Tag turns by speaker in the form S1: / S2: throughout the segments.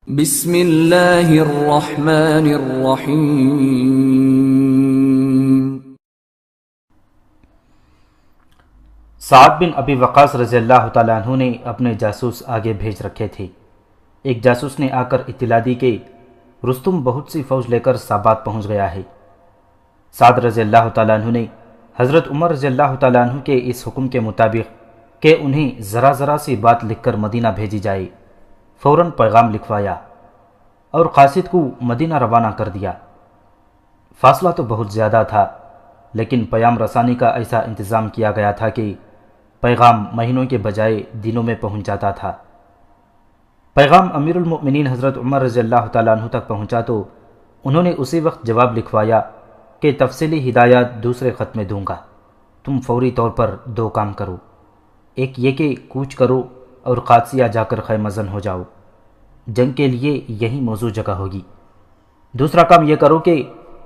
S1: بسم اللہ الرحمن الرحیم۔
S2: سعد بن ابی وقاص رضی اللہ تعالیٰ عنہ نے اپنے جاسوس آگے بھیج رکھے تھے۔ ایک جاسوس نے آ کر اطلاع دی کہ رستم بہت سی فوج لے کر سابات پہنچ گیا ہے۔ سعد رضی اللہ تعالیٰ عنہ نے حضرت عمر رضی اللہ تعالیٰ عنہ کے اس حکم کے مطابق کہ انہیں ذرا ذرا سی بات لکھ کر مدینہ بھیجی جائے، فوراً پیغام لکھوایا اور قاصد کو مدینہ روانہ کر دیا۔ فاصلہ تو بہت زیادہ تھا، لیکن پیام رسانی کا ایسا انتظام کیا گیا تھا کہ پیغام مہینوں کے بجائے دنوں میں پہنچ جاتا تھا۔ پیغام امیر المؤمنین حضرت عمر رضی اللہ تعالیٰ عنہ تک پہنچا تو انہوں نے اسی وقت جواب لکھوایا کہ تفصیلی ہدایات دوسرے خط میں دوں گا، تم فوری طور پر دو کام کرو۔ ایک یہ کہ کوچ کرو اور قادسیہ جا کر خیمہ زن ہو جاؤ، جنگ کے لیے یہی موزوں جگہ ہوگی۔ دوسرا کام یہ کرو کہ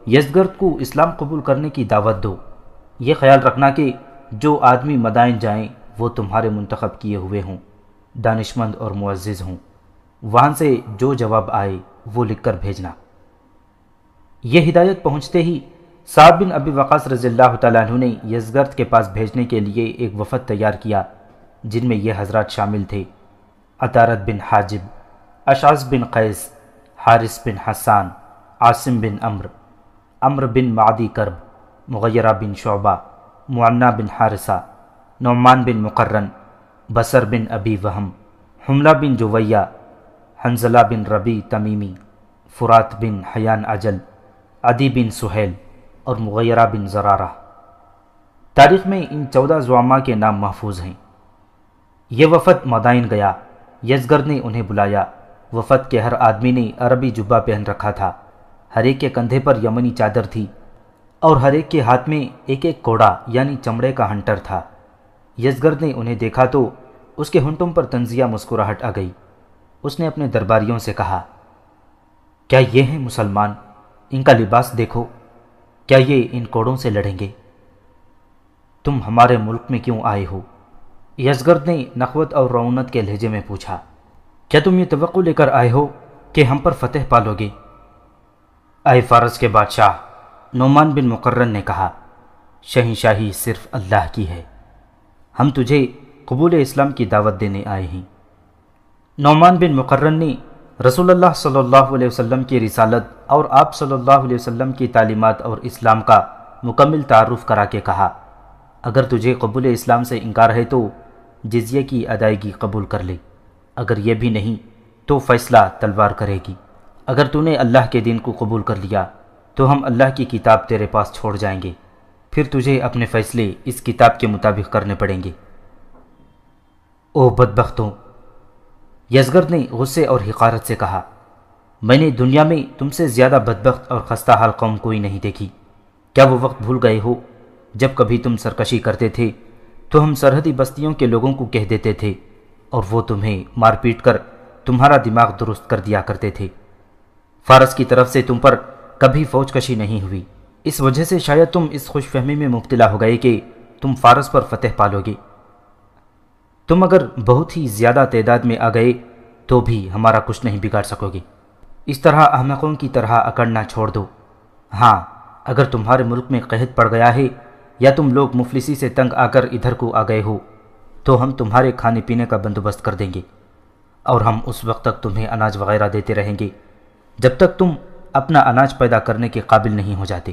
S2: یزدگرد کو اسلام قبول کرنے کی دعوت دو۔ یہ خیال رکھنا کہ جو آدمی مدائن جائیں وہ تمہارے منتخب کیے ہوئے ہوں، دانشمند اور معزز ہوں۔ وہاں سے جو جواب آئے وہ لکھ کر بھیجنا۔ یہ ہدایت پہنچتے ہی سعد بن ابی وقاص رضی اللہ تعالیٰ عنہ نے یزدگرد کے پاس بھیجنے کے لیے ایک وفد تیار کیا، جن میں یہ حضرات شامل تھے: عطارد بن حاجب، اشعث بن قیس، حارث بن حسان، عاصم بن عمرو بن معدی کرب، مغیرہ بن شعبہ، معنہ بن حارثہ، نعمان بن مقرن، بصر بن ابی وہم، حملہ بن جویہ، حنزلہ بن ربی تمیمی، فرات بن حیان اجل، عدی بن سہیل اور مغیرہ بن زرارہ۔ تاریخ میں ان 14 زعماء کے نام محفوظ ہیں۔ یہ وفد مدائن گیا۔ یزدگرد نے انہیں بلایا۔ وفد کے ہر آدمی نے عربی جبہ پہن رکھا تھا، ہر ایک کے کندھے پر یمنی چادر تھی اور ہر ایک کے ہاتھ میں ایک ایک کوڑا یعنی چمڑے کا ہنٹر تھا۔ یزدگرد نے انہیں دیکھا تو اس کے ہونٹوں پر طنزیہ مسکراہٹ آ گئی۔ اس نے اپنے درباریوں سے کہا، کیا یہ ہیں مسلمان؟ ان کا لباس دیکھو، کیا یہ ان کوڑوں سے لڑیں گے؟ تم ہمارے ملک میں کیوں آئے ہو؟ یزدگرد نے نخوت اور رعونت کے لہجے میں پوچھا۔ کیا تم یہ توقع لے کر آئے ہو کہ ہم پر فتح پالو گے؟ اے فارس کے بادشاہ، نعمان بن مقرن نے کہا، شہنشاہی صرف اللہ کی ہے، ہم تجھے قبول اسلام کی دعوت دینے آئے ہیں۔ نعمان بن مقرن نے رسول اللہ صلی اللہ علیہ وسلم کی رسالت اور آپ صلی اللہ علیہ وسلم کی تعلیمات اور اسلام کا مکمل تعارف کرا کے کہا، اگر تجھے قبول اسلام سے انکار ہے تو جزیے کی ادائیگی قبول کر لے، اگر یہ بھی نہیں تو فیصلہ تلوار کرے گی۔ اگر تو نے اللہ کے دین کو قبول کر لیا تو ہم اللہ کی کتاب تیرے پاس چھوڑ جائیں گے، پھر تجھے اپنے فیصلے اس کتاب کے مطابق کرنے پڑیں گے۔ او بدبختوں، یزدگرد نے غصے اور حقارت سے کہا، میں نے دنیا میں تم سے زیادہ بدبخت اور خستہ حال قوم کوئی نہیں دیکھی۔ کیا وہ وقت بھول گئے ہو جب کبھی تم سرکشی کرتے تھے تو ہم سرحدی بستیوں کے لوگوں کو کہہ دیتے تھے اور وہ تمہیں مار پیٹ کر تمہارا دماغ درست کر دیا کرتے تھے؟ فارس کی طرف سے تم پر کبھی فوج کشی نہیں ہوئی، اس وجہ سے شاید تم اس خوش فہمی میں مبتلا ہو گئے کہ تم فارس پر فتح پالو گے۔ تم اگر بہت ہی زیادہ تعداد میں آ گئے تو بھی ہمارا کچھ نہیں بگاڑ سکو گے۔ اس طرح احمقوں کی طرح اکڑنا چھوڑ دو۔ ہاں، اگر تمہارے ملک میں قحط پڑ گیا ہے یا تم لوگ مفلسی سے تنگ آ کر ادھر کو آ گئے ہو تو ہم تمہارے کھانے پینے کا بندوبست کر دیں گے، اور ہم اس وقت تک تمہیں اناج وغیرہ دیتے رہیں گے جب تک تم اپنا اناج پیدا کرنے کے قابل نہیں ہو جاتے۔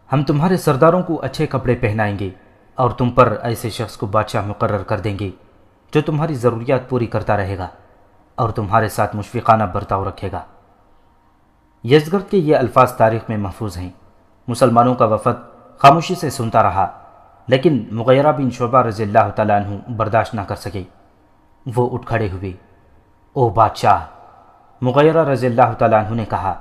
S2: ہم تمہارے سرداروں کو اچھے کپڑے پہنائیں گے اور تم پر ایسے شخص کو بادشاہ مقرر کر دیں گے جو تمہاری ضروریات پوری کرتا رہے گا اور تمہارے ساتھ مشفقانہ برتاؤ رکھے گا۔ یزدگرد کے یہ الفاظ تاریخ میں محفوظ ہیں۔ مسلمانوں کا وفد خاموشی سے سنتا رہا، لیکن مغیرہ بن شعبہ رضی اللہ تعالیٰ عنہ برداشت نہ کر سکے۔ وہ اٹھ کھڑے ہوئے۔ او بادشاہ، مغیرہ رضی اللہ تعالیٰ عنہ نے کہا،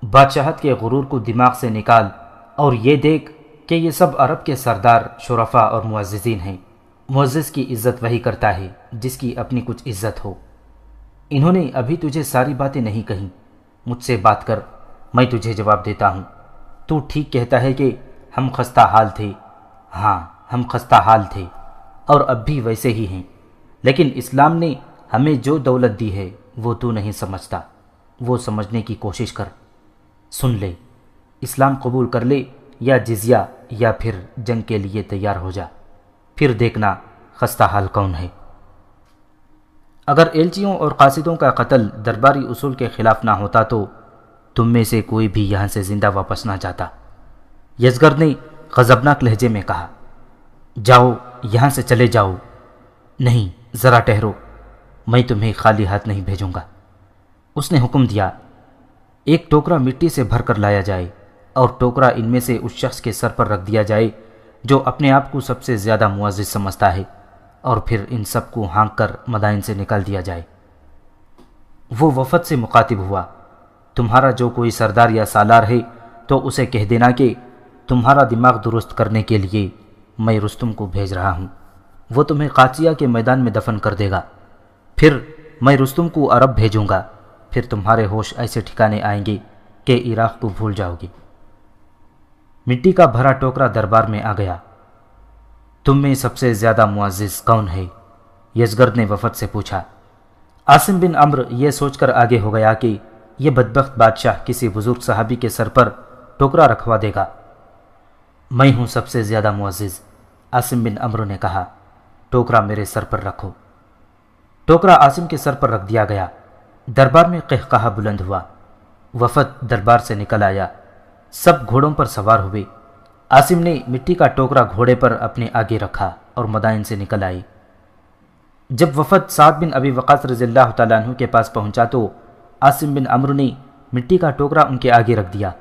S2: بادشاہت کے غرور کو دماغ سے نکال اور یہ دیکھ کہ یہ سب عرب کے سردار، شرفاء اور معززین ہیں۔ معزز کی عزت وہی کرتا ہے جس کی اپنی کچھ عزت ہو۔ انہوں نے ابھی تجھے ساری باتیں نہیں کہیں، مجھ سے بات کر، میں تجھے جواب دیتا ہوں۔ تو ٹھیک کہتا ہے کہ ہم خستہ حال تھے۔ ہاں، ہم خستہ حال تھے اور اب بھی ویسے ہی ہیں، لیکن اسلام نے ہمیں جو دولت دی ہے وہ تو نہیں سمجھتا۔ وہ سمجھنے کی کوشش کر، سن لے، اسلام قبول کر لے یا جزیہ یا پھر جنگ کے لیے تیار ہو جا، پھر دیکھنا خستہ حال کون ہے۔ اگر ایلچیوں اور قاصدوں کا قتل درباری اصول کے خلاف نہ ہوتا تو تم میں سے کوئی بھی یہاں سے زندہ واپس نہ جاتا۔ یزگرد نے غضبناک لہجے میں کہا، جاؤ، یہاں سے چلے جاؤ۔ نہیں، ذرا ٹھہرو، میں تمہیں خالی ہاتھ نہیں بھیجوں گا۔ اس نے حکم دیا، ایک ٹوکرا مٹی سے بھر کر لایا جائے اور ٹوکرا ان میں سے اس شخص کے سر پر رکھ دیا جائے جو اپنے آپ کو سب سے زیادہ معزز سمجھتا ہے، اور پھر ان سب کو ہانک کر مدائن سے نکال دیا جائے۔ وہ وفد سے مخاطب ہوا، تمہارا جو کوئی سردار یا سالار ہے تو اسے کہہ دینا کہ تمہارا دماغ درست کرنے کے لیے میں رستم کو بھیج رہا ہوں، وہ تمہیں قادسیہ کے میدان میں دفن کر دے گا، پھر میں رستم کو عرب بھیجوں گا، پھر تمہارے ہوش ایسے ٹھکانے آئیں گے کہ عراق کو بھول جاؤ گے۔ مٹی کا بھرا ٹوکرا دربار میں آ گیا۔ تم میں سب سے زیادہ معزز کون ہے؟ یزگرد نے وفد سے پوچھا۔ عاصم بن عمرو یہ سوچ کر آگے ہو گیا کہ یہ بدبخت بادشاہ کسی بزرگ صحابی کے سر پر ٹوکرا رکھوا دے گا۔ میں ہوں سب سے زیادہ معزز، عاصم بن عمرو نے کہا، ٹوکرا میرے سر پر رکھو۔ ٹوکرا عاصم کے سر پر رکھ دیا گیا۔ دربار میں قہقہہ بلند ہوا۔ وفد دربار سے نکل آیا، سب گھوڑوں پر سوار ہوئے۔ عاصم نے مٹی کا ٹوکرا گھوڑے پر اپنے آگے رکھا اور مدائن سے نکل آئے۔ جب وفد سعد بن ابی وقاص رضی اللہ تعالیٰ عنہ کے پاس پہنچا تو عاصم بن عمرو نے مٹی کا ٹوکرا ان کے آگے رکھ دیا۔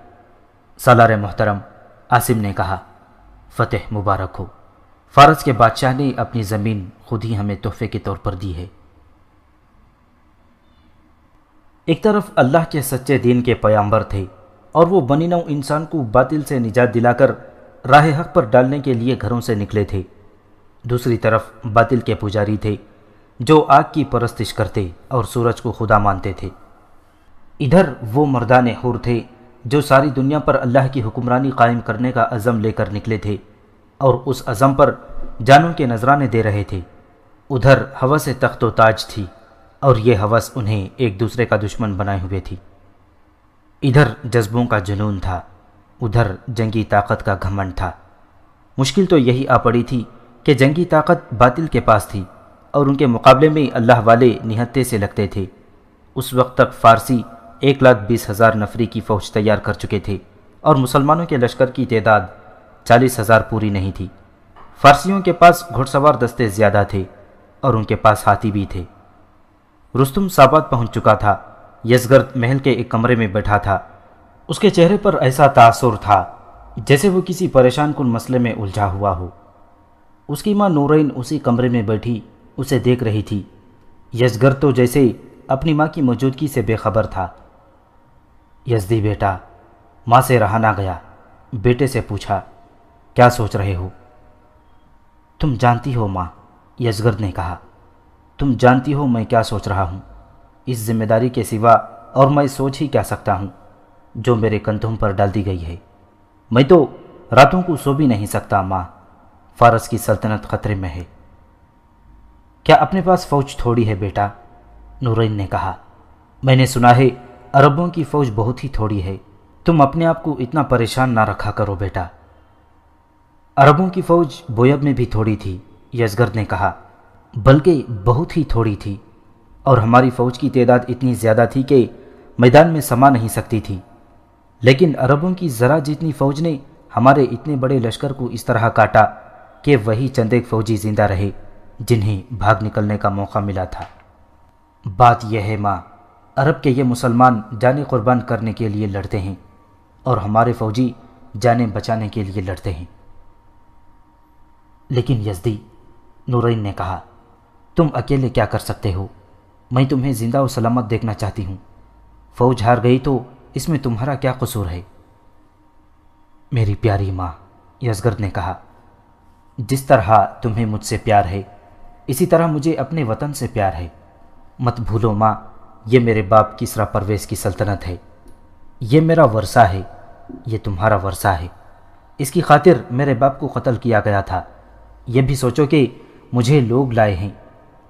S2: سالار محترم، عاصم نے کہا، فتح مبارک ہو، فارس کے بادشاہ نے اپنی زمین خود ہی ہمیں تحفے کے طور پر دی ہے۔ ایک طرف اللہ کے سچے دین کے پیامبر تھے اور وہ بنی نوع انسان کو باطل سے نجات دلا کر راہ حق پر ڈالنے کے لیے گھروں سے نکلے تھے، دوسری طرف باطل کے پجاری تھے جو آگ کی پرستش کرتے اور سورج کو خدا مانتے تھے۔ ادھر وہ مردان حور تھے جو ساری دنیا پر اللہ کی حکمرانی قائم کرنے کا عزم لے کر نکلے تھے اور اس عزم پر جانوں کے نذرانے دے رہے تھے۔ ادھر ہوس تخت و تاج تھی اور یہ ہوس انہیں ایک دوسرے کا دشمن بنائے ہوئے تھی۔ ادھر جذبوں کا جنون تھا، ادھر جنگی طاقت کا گھمنڈ تھا۔ مشکل تو یہی آ پڑی تھی کہ جنگی طاقت باطل کے پاس تھی اور ان کے مقابلے میں اللہ والے نہتے سے لگتے تھے۔ اس وقت تک فارسی 1,20,000 نفری کی فوج تیار کر چکے تھے اور مسلمانوں کے لشکر کی تعداد 40,000 پوری نہیں تھی۔ فارسیوں کے پاس گھڑ سوار دستے زیادہ تھے اور ان کے پاس ہاتھی بھی تھے۔ رستم ساباد پہنچ چکا تھا۔ یزگرد محل کے ایک کمرے میں بیٹھا تھا۔ اس کے چہرے پر ایسا تاثر تھا جیسے وہ کسی پریشان کن مسئلے میں الجھا ہوا ہو۔ اس کی ماں نورین اسی کمرے میں بیٹھی اسے دیکھ رہی تھی۔ یزگرد تو جیسے اپنی ماں کی موجودگی سے بے خبر تھا۔ یزدی بیٹا، ماں سے رہا نہ گیا، بیٹے سے پوچھا، کیا سوچ رہے ہو؟ تم جانتی ہو ماں، یزگرد نے کہا، تم جانتی ہو میں کیا سوچ رہا ہوں۔ اس ذمہ داری کے سوا اور میں سوچ ہی کیا سکتا ہوں جو میرے کندھوں پر ڈال دی گئی ہے۔ میں تو راتوں کو سو بھی نہیں سکتا ماں، فارس کی سلطنت خطرے میں ہے۔ کیا اپنے پاس فوج تھوڑی ہے بیٹا؟ نورین نے کہا، میں نے سنا ہے عربوں کی فوج بہت ہی تھوڑی ہے، تم اپنے آپ کو اتنا پریشان نہ رکھا کرو بیٹا۔ عربوں کی فوج بویب میں بھی تھوڑی تھی، یزگرد نے کہا، بلکہ بہت ہی تھوڑی تھی، اور ہماری فوج کی تعداد اتنی زیادہ تھی کہ میدان میں سما نہیں سکتی تھی، لیکن عربوں کی ذرا جتنی فوج نے ہمارے اتنے بڑے لشکر کو اس طرح کاٹا کہ وہی چند ایک فوجی زندہ رہے جنہیں بھاگ نکلنے کا موقع ملا تھا۔ بات یہ ہے ماں، عرب کے یہ مسلمان جانیں قربان کرنے کے لیے لڑتے ہیں اور ہمارے فوجی جانیں بچانے کے لیے لڑتے ہیں۔ لیکن یزدی، نورین نے کہا، تم اکیلے کیا کر سکتے ہو؟ میں تمہیں زندہ و سلامت دیکھنا چاہتی ہوں، فوج ہار گئی تو اس میں تمہارا کیا قصور ہے؟ میری پیاری ماں، یزگرد نے کہا، جس طرح تمہیں مجھ سے پیار ہے اسی طرح مجھے اپنے وطن سے پیار ہے۔ مت بھولو ماں، یہ میرے باپ کسریٰ پرویز کی سلطنت ہے، یہ میرا ورثہ ہے، یہ تمہارا ورثہ ہے۔ اس کی خاطر میرے باپ کو قتل کیا گیا تھا۔ یہ بھی سوچو کہ مجھے لوگ لائے ہیں،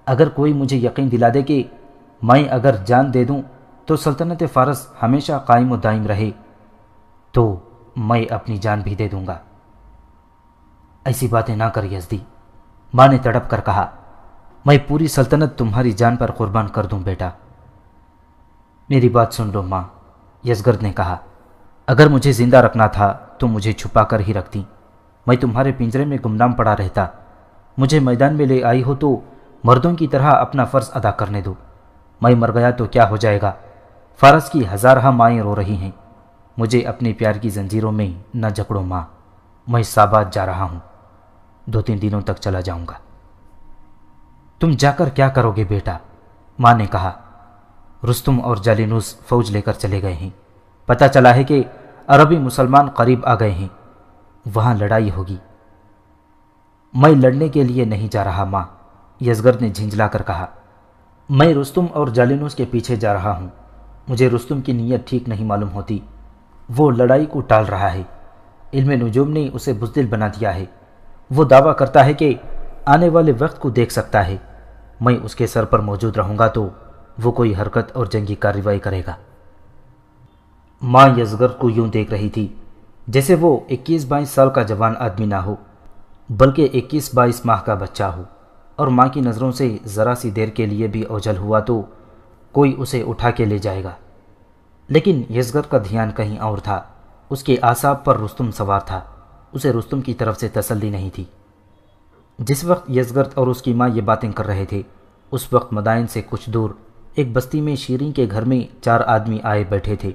S2: اگر کوئی مجھے یقین دلا دے کہ میں اگر جان دے دوں تو سلطنت فارس ہمیشہ قائم و دائم رہے تو میں اپنی جان بھی دے دوں گا۔ ایسی باتیں نہ کر یزدی، ماں نے تڑپ کر کہا، میں پوری سلطنت تمہاری جان پر قربان کر دوں بیٹا۔ میری بات سن لو ماں، یزگرد نے کہا، اگر مجھے زندہ رکھنا تھا تو مجھے چھپا کر ہی رکھتی، میں تمہارے پنجرے میں گمنام پڑا رہتا۔ مجھے میدان میں لے آئی ہو تو مردوں کی طرح اپنا فرض ادا کرنے دو۔ میں مر گیا تو کیا ہو جائے گا؟ فارس کی ہزارہ مائیں رو رہی ہیں، مجھے اپنے پیار کی زنجیروں میں نہ جکڑو ماں، میں سابات جا رہا ہوں، 2-3 دنوں تک چلا جاؤں گا۔ تم جا کر کیا کرو گے بیٹا؟ ماں نے کہا، رستم اور جالینوس فوج لے کر چلے گئے ہیں، پتہ چلا ہے کہ عربی مسلمان قریب آ گئے ہیں، وہاں لڑائی ہوگی۔ میں لڑنے کے لیے نہیں جا رہا ماں، یزگرد نے جھنجلا کر کہا، میں رستم اور جالینوس کے پیچھے جا رہا ہوں۔ مجھے رستم کی نیت ٹھیک نہیں معلوم ہوتی، وہ لڑائی کو ٹال رہا ہے، علم نجوم نے اسے بزدل بنا دیا ہے، وہ دعویٰ کرتا ہے کہ آنے والے وقت کو دیکھ سکتا ہے، میں اس کے سر پر موجود رہوں گا تو وہ کوئی حرکت اور جنگی کارروائی کرے گا۔ ماں یزگرد کو یوں دیکھ رہی تھی جیسے وہ 21-22 سال کا جوان آدمی نہ ہو بلکہ 21-22 ماہ کا بچہ ہو، اور ماں کی نظروں سے ذرا سی دیر کے لیے بھی اوجھل ہوا تو کوئی اسے اٹھا کے لے جائے گا۔ لیکن یزگرد کا دھیان کہیں اور تھا، اس کے اعصاب پر رستم سوار تھا، اسے رستم کی طرف سے تسلی نہیں تھی۔ جس وقت یزگرد اور اس کی ماں یہ باتیں کر رہے تھے، اس وقت مدائن سے کچھ دور ایک بستی میں شیریں کے گھر میں 4 آدمی آئے بیٹھے تھے۔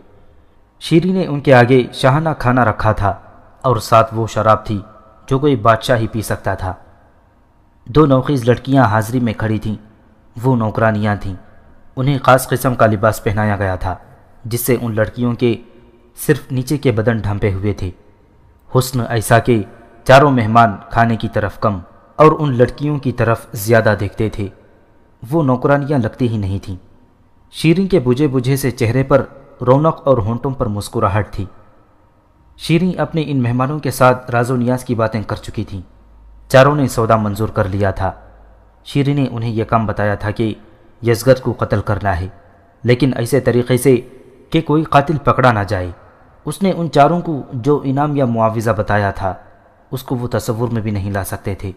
S2: شیریں نے ان کے آگے شاہانہ کھانا رکھا تھا اور ساتھ وہ شراب تھی جو کوئی بادشاہ ہی پی سکتا تھا۔ 2 نوخیز لڑکیاں حاضری میں کھڑی تھیں، وہ نوکرانیاں تھیں، انہیں خاص قسم کا لباس پہنایا گیا تھا جس سے ان لڑکیوں کے صرف نیچے کے بدن ڈھانپے ہوئے تھے، حسن ایسا کہ چاروں مہمان کھانے کی طرف کم اور ان لڑکیوں کی طرف زیادہ دیکھتے تھے، وہ نوکرانیاں لگتی ہی نہیں تھیں۔ شیریں کے بجھے بجھے سے چہرے پر رونق اور ہونٹوں پر مسکراہٹ تھی۔ شیریں اپنے ان مہمانوں کے ساتھ راز و نیاز کی باتیں کر چکی تھیں، چاروں نے سودا منظور کر لیا تھا۔ شیریں نے انہیں یہ کام بتایا تھا کہ یزگرد کو قتل کرنا ہے، لیکن ایسے طریقے سے کہ کوئی قاتل پکڑا نہ جائے۔ اس نے ان چاروں کو جو انعام یا معاوضہ بتایا تھا اس کو وہ تصور میں بھی نہیں لا سکتے تھے۔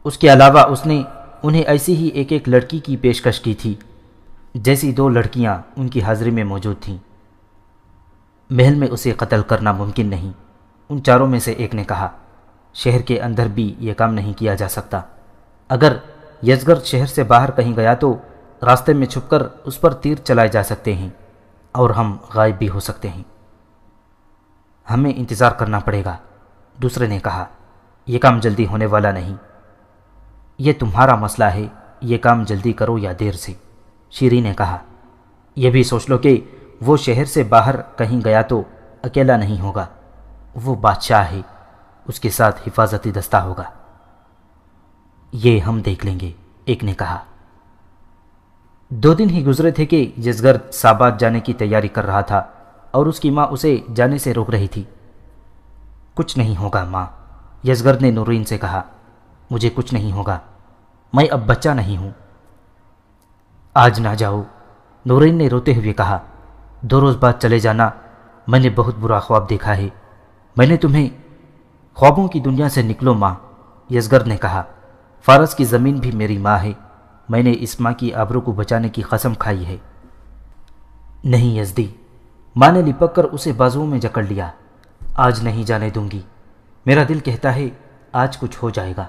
S2: اس کے علاوہ اس نے انہیں ایسی ہی ایک لڑکی کی پیشکش کی تھی جیسی 2 لڑکیاں ان کی حاضری میں موجود تھیں۔ محل میں اسے قتل کرنا ممکن نہیں، ان چاروں میں سے ایک نے کہا، شہر کے اندر بھی یہ کام نہیں کیا جا سکتا۔ اگر یزگرد شہر سے باہر کہیں گیا تو راستے میں چھپ کر اس پر تیر چلائے جا سکتے ہیں اور ہم غائب بھی ہو سکتے ہیں۔ ہمیں انتظار کرنا پڑے گا، دوسرے نے کہا، یہ کام جلدی ہونے والا نہیں۔ یہ تمہارا مسئلہ ہے، یہ کام جلدی کرو یا دیر سے، شیریں نے کہا۔ یہ بھی سوچ لو کہ وہ شہر سے باہر کہیں گیا تو اکیلا نہیں ہوگا، وہ بادشاہ ہے، اس کے ساتھ حفاظتی دستہ ہوگا۔ یہ ہم دیکھ لیں گے، ایک نے کہا۔ 2 دن ہی گزرے تھے کہ یزگرد سابات جانے کی تیاری کر رہا تھا اور اس کی ماں اسے جانے سے روک رہی تھی۔ کچھ نہیں ہوگا ماں، یزگرد نے نورین سے کہا، مجھے کچھ نہیں ہوگا، میں اب بچہ نہیں ہوں۔ آج نہ جاؤ، نورین نے روتے ہوئے کہا، 2 روز بعد چلے جانا، میں نے بہت برا خواب دیکھا ہے، میں نے تمہیں خوابوں کی دنیا سے نکلو ماں، یزگرد نے کہا، فارس کی زمین بھی میری ماں ہے، میں نے اس ماں کی آبرو کو بچانے کی قسم کھائی ہے۔ نہیں یزدی، ماں نے لپک کر اسے بازوؤں میں جکڑ لیا، آج نہیں جانے دوں گی، میرا دل کہتا ہے آج کچھ ہو جائے گا۔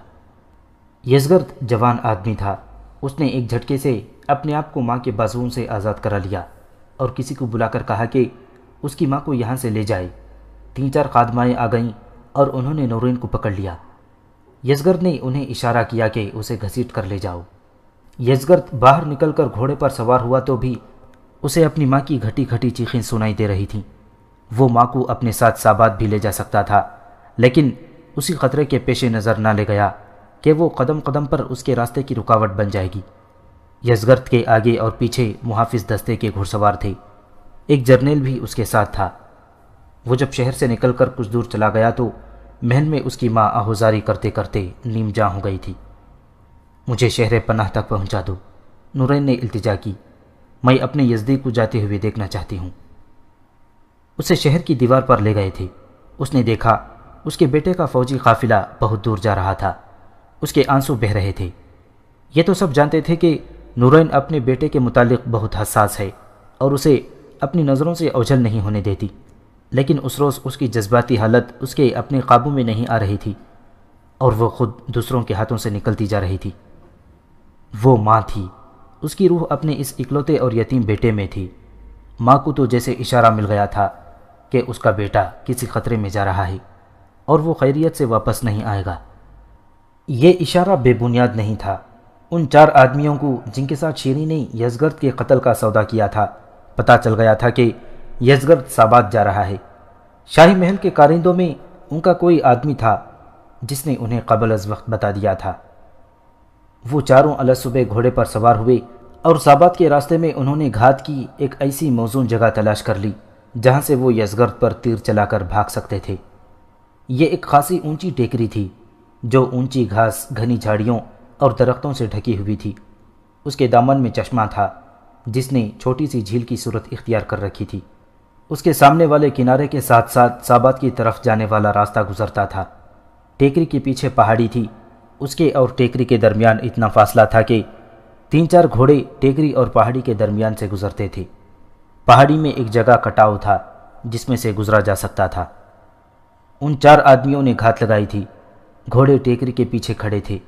S2: یزگرد جوان آدمی تھا، اس نے ایک جھٹکے سے اپنے آپ کو ماں کے بازوؤں سے آزاد کرا لیا اور کسی کو بلا کر کہا کہ اس کی ماں کو یہاں سے لے جائے۔ 3-4 خادمائیں آ گئیں اور انہوں نے نورین کو پکڑ لیا۔ یزگرد نے انہیں اشارہ کیا کہ اسے گھسیٹ کر لے جاؤ۔ یزگرد باہر نکل کر گھوڑے پر سوار ہوا تو بھی اسے اپنی ماں کی گھٹی گھٹی چیخیں سنائی دے رہی تھیں۔ وہ ماں کو اپنے ساتھ سابات بھی لے جا سکتا تھا، لیکن اسی خطرے کے پیش نظر نہ لے گیا کہ وہ قدم قدم پر اس کے راستے کی رکاوٹ بن جائے گی۔ یزگرد کے آگے اور پیچھے محافظ دستے کے گھڑ سوار تھے، ایک جرنیل بھی اس کے ساتھ تھا۔ وہ جب شہر سے نکل کر کچھ دور چلا گیا تو محل میں اس کی ماں آہوزاری کرتے کرتے نیم جاں ہو گئی تھی۔ مجھے شہر پناہ تک پہنچا دو، نورین نے التجا کی۔ میں اپنے یزدی کو جاتے ہوئے دیکھنا چاہتی ہوں۔ اسے شہر کی دیوار پر لے گئے تھے۔ اس نے دیکھا اس کے بیٹے کا فوجی قافلہ بہت دور جا رہا تھا۔ اس کے آنسو بہہ رہے تھے۔ یہ تو سب جانتے تھے کہ نورین اپنے بیٹے کے متعلق بہت حساس ہے اور اسے اپنی نظروں سے اوجھل نہیں ہونے دیتی، لیکن اس روز اس کی جذباتی حالت اس کے اپنے قابو میں نہیں آ رہی تھی اور وہ خود دوسروں کے ہاتھوں سے نکلتی جا رہی تھی۔ وہ ماں تھی، اس کی روح اپنے اس اکلوتے اور یتیم بیٹے میں تھی۔ ماں کو تو جیسے اشارہ مل گیا تھا کہ اس کا بیٹا کسی خطرے میں جا رہا ہے اور وہ خیریت سے واپس نہیں آئے گا۔ یہ اشارہ بے بنیاد نہیں تھا۔ ان 4 آدمیوں کو جن کے ساتھ شیریں نے یزگرد کے قتل کا سودا کیا تھا، پتہ چل گیا تھا کہ یزگرد سابات جا رہا ہے۔ شاہی محل کے کارندوں میں ان کا کوئی آدمی تھا جس نے انہیں قبل از وقت بتا دیا تھا۔ وہ چاروں الصبح گھوڑے پر سوار ہوئے اور سابات کے راستے میں انہوں نے گھات کی ایک ایسی موزون جگہ تلاش کر لی جہاں سے وہ یزگرد پر تیر چلا کر بھاگ سکتے تھے۔ یہ ایک خاصی اونچی ٹیکری تھی جو اونچی گھاس، گھنی جھاڑیوں اور درختوں سے ڈھکی ہوئی تھی۔ اس کے دامن میں چشمہ تھا جس نے چھوٹی سی جھیل کی صورت اختیار کر رکھی تھی۔ اس کے سامنے والے کنارے کے ساتھ ساتھ سابات کی طرف جانے والا راستہ گزرتا تھا۔ ٹیکری کے پیچھے پہاڑی تھی۔ اس کے اور ٹیکری کے درمیان اتنا فاصلہ تھا کہ 3-4 گھوڑے ٹیکری اور پہاڑی کے درمیان سے گزرتے تھے۔ پہاڑی میں ایک جگہ کٹاؤ تھا جس میں سے گزرا جا سکتا تھا۔ ان 4 آدمیوں نے گھات لگائی تھی۔ گھوڑے ٹیکری کے پیچھے کھڑے تھے۔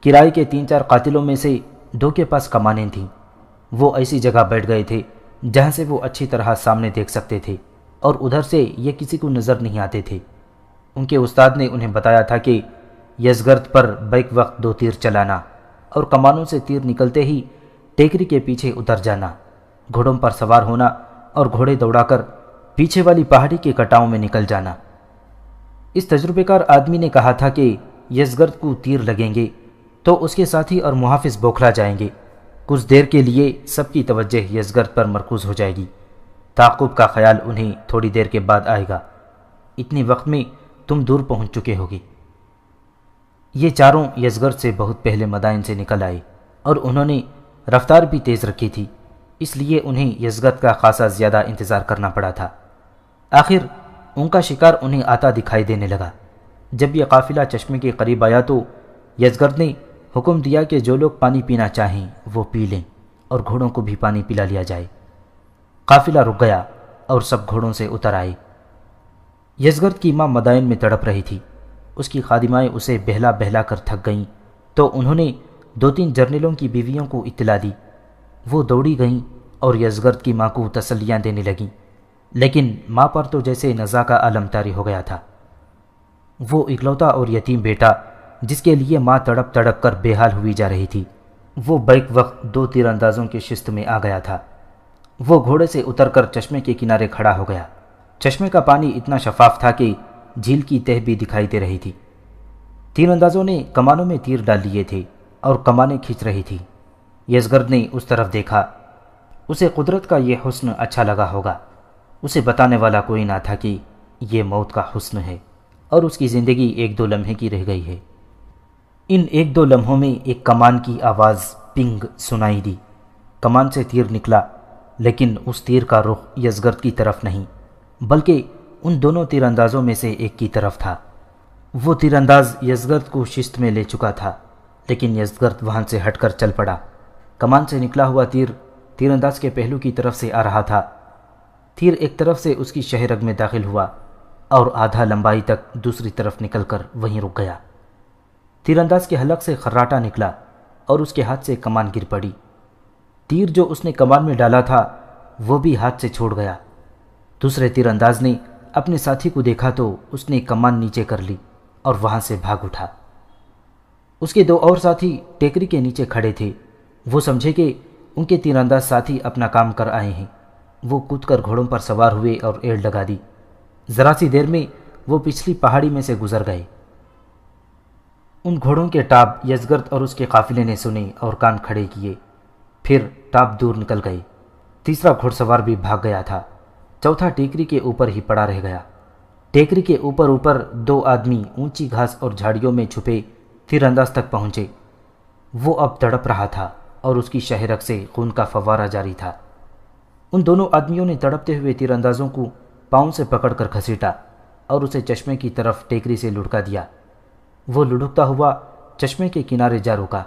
S2: کرائے کے 3-4 قاتلوں میں سے 2 کے پاس کمانیں تھیں۔ وہ ایسی جگہ بیٹھ گئے تھے جہاں سے وہ اچھی طرح سامنے دیکھ سکتے تھے اور ادھر سے یہ کسی کو نظر نہیں آتے تھے۔ ان کے استاد نے انہیں بتایا تھا کہ یزگرد پر بیک وقت 2 تیر چلانا اور کمانوں سے تیر نکلتے ہی ٹیکری کے پیچھے اتر جانا، گھوڑوں پر سوار ہونا اور گھوڑے دوڑا کر پیچھے والی پہاڑی کے کٹاؤں میں نکل جانا۔ اس تجربے کار آدمی نے کہا تھا کہ یزگرد کو تیر لگیں گے تو اس کے ساتھی اور محافظ بوکھلا جائیں گے۔ کچھ دیر کے لیے سب کی توجہ یزگرد پر مرکوز ہو جائے گی۔ تعاقب کا خیال انہیں تھوڑی دیر کے بعد آئے گا۔ اتنے وقت میں تم دور پہنچ چکے ہوگے۔ یہ چاروں یزگرد سے بہت پہلے مدائن سے نکل آئے اور انہوں نے رفتار بھی تیز رکھی تھی، اس لیے انہیں یزگرد کا خاصا زیادہ انتظار کرنا پڑا تھا۔ آخر ان کا شکار انہیں آتا دکھائی دینے لگا۔ جب یہ قافلہ چشمے کے قریب آیا تو یزگرد نے حکم دیا کہ جو لوگ پانی پینا چاہیں وہ پی لیں اور گھوڑوں کو بھی پانی پلا لیا جائے۔ قافلہ رک گیا اور سب گھوڑوں سے اتر آئے۔ یزگرد کی ماں مدائن میں تڑپ رہی تھی۔ اس کی خادمائیں اسے بہلا بہلا کر تھک گئیں تو انہوں نے 2-3 جرنیلوں کی بیویوں کو اطلاع دی۔ وہ دوڑی گئیں اور یزگرد کی ماں کو تسلیاں دینے لگیں، لیکن ماں پر تو جیسے نزا کا عالم طاری ہو گیا تھا۔ وہ اکلوتا اور یتیم بیٹا جس کے لیے ماں تڑپ تڑپ کر بے حال ہوئی جا رہی تھی، وہ بیک وقت 2 تیر اندازوں کی شست میں آ گیا تھا۔ وہ گھوڑے سے اتر کر چشمے کے کنارے کھڑا ہو گیا۔ چشمے کا پانی اتنا شفاف تھا کہ جھیل کی تہ بھی دکھائی دے رہی تھی۔ تیر اندازوں نے کمانوں میں تیر ڈال لیے تھے اور کمانیں کھینچ رہی تھی۔ یزگرد نے اس طرف دیکھا۔ اسے قدرت کا یہ حسن اچھا لگا ہوگا۔ اسے بتانے والا کوئی نہ تھا کہ یہ موت کا حسن ہے اور اس کی زندگی 1-2 لمحے کی رہ گئی ہے۔ ان 1-2 لمحوں میں ایک کمان کی آواز پنگ سنائی دی۔ کمان سے تیر نکلا، لیکن اس تیر کا رخ یزگرد کی طرف نہیں بلکہ ان دونوں تیر اندازوں میں سے ایک کی طرف تھا۔ وہ تیر انداز یزگرد کو شست میں لے چکا تھا، لیکن یزگرد وہاں سے ہٹ کر چل پڑا۔ کمان سے نکلا ہوا تیر انداز کے پہلو کی طرف سے آ رہا تھا۔ تیر ایک طرف سے اس کی شہ رگ میں داخل ہوا اور آدھا لمبائی تک دوسری طرف نکل کر وہیں رک گیا۔ تیر انداز کے حلق سے خراٹا نکلا اور اس کے ہاتھ سے کمان گر پڑی۔ تیر جو اس نے کمان میں ڈالا تھا وہ بھی ہاتھ سے چھوڑ گیا۔ دوسرے تیر انداز نے اپنے ساتھی کو دیکھا تو اس نے کمان نیچے کر لی اور وہاں سے بھاگ اٹھا۔ اس کے 2 اور ساتھی ٹیکری کے نیچے کھڑے تھے۔ وہ سمجھے کہ ان کے تیر انداز ساتھی اپنا کام کر آئے ہیں۔ وہ کود کر گھوڑوں پر سوار ہوئے اور ایڑ لگا دی۔ ذرا سی دیر میں وہ پچھلی پہاڑی میں سے گزر گئے۔ ان گھوڑوں کے ٹاپ یزگرد اور اس کے قافلے نے سنے اور کان کھڑے کیے۔ پھر ٹاپ دور نکل گئے۔ تیسرا گھوڑ سوار بھی بھاگ گیا تھا۔ چوتھا ٹیکری کے اوپر ہی پڑا رہ گیا۔ ٹیکری کے اوپر 2 آدمی اونچی گھاس اور جھاڑیوں میں چھپے تیر انداز تک پہنچے۔ وہ اب تڑپ رہا تھا اور اس کی شہ رگ سے خون کا فوارہ جاری تھا۔ ان دونوں آدمیوں نے تڑپتے ہوئے تیر اندازوں کو پاؤں سے پکڑ کر گھسیٹا اور اسے چشمے کی طرف ٹیکری سے لڑکا دیا۔ وہ لڑکتا ہوا چشمے کے کنارے جا رکا۔